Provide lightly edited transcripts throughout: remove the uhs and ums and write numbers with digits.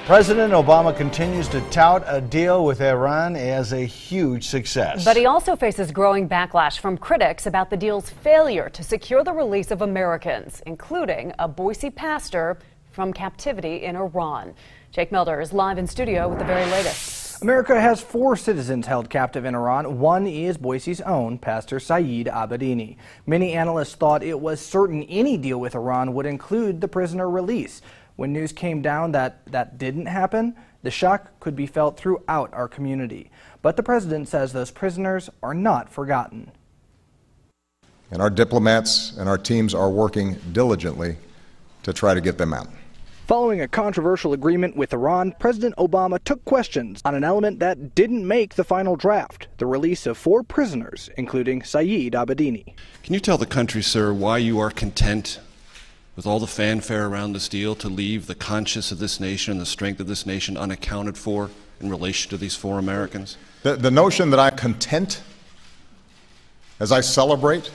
President Obama continues to tout a deal with Iran as a huge success. But he also faces growing backlash from critics about the deal's failure to secure the release of Americans, including a Boise pastor from captivity in Iran. Jake Melder is live in studio with the very latest. America has 4 citizens held captive in Iran. One is Boise's own, Pastor Saeed Abedini. Many analysts thought it was certain any deal with Iran would include the prisoner release. When news came down that didn't happen, the shock could be felt throughout our community. But the president says those prisoners are not forgotten. And our diplomats and our teams are working diligently to try to get them out. Following a controversial agreement with Iran, President Obama took questions on an element that didn't make the final draft, the release of 4 prisoners, including Saeed Abedini. Can you tell the country, sir, why you are content with all the fanfare around this deal to leave the conscience of this nation and the strength of this nation unaccounted for in relation to these 4 Americans? The notion that I'm content as I celebrate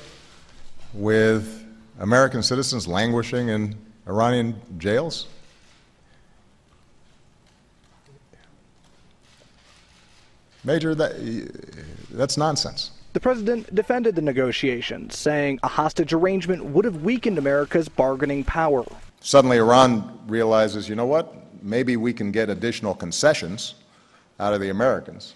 with American citizens languishing in Iranian jails? Major, that's nonsense. The president defended the negotiations, saying a hostage arrangement would have weakened America's bargaining power. Suddenly Iran realizes, you know what, maybe we can get additional concessions out of the Americans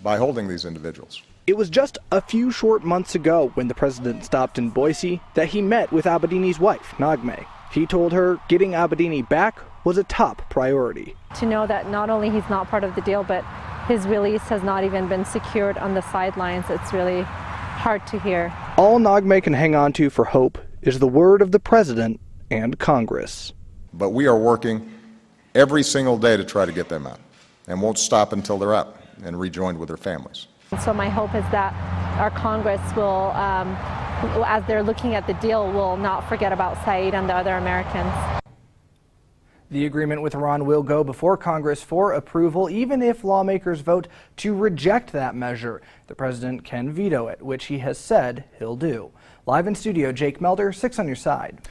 by holding these individuals. It was just a few short months ago when the president stopped in Boise that he met with Abedini's wife, Naghmeh. He told her getting Abedini back was a top priority. To know that not only he's not part of the deal, but his release has not even been secured on the sidelines, it's really hard to hear. All Naghmeh can hang on to for hope is the word of the president and Congress. But we are working every single day to try to get them out, and won't stop until they're out and rejoined with their families. So my hope is that our Congress will, as they're looking at the deal, will not forget about Saeed and the other Americans. The agreement with Iran will go before Congress for approval, even if lawmakers vote to reject that measure. The president can veto it, which he has said he'll do. Live in studio, Jake Melder, 6 on your side.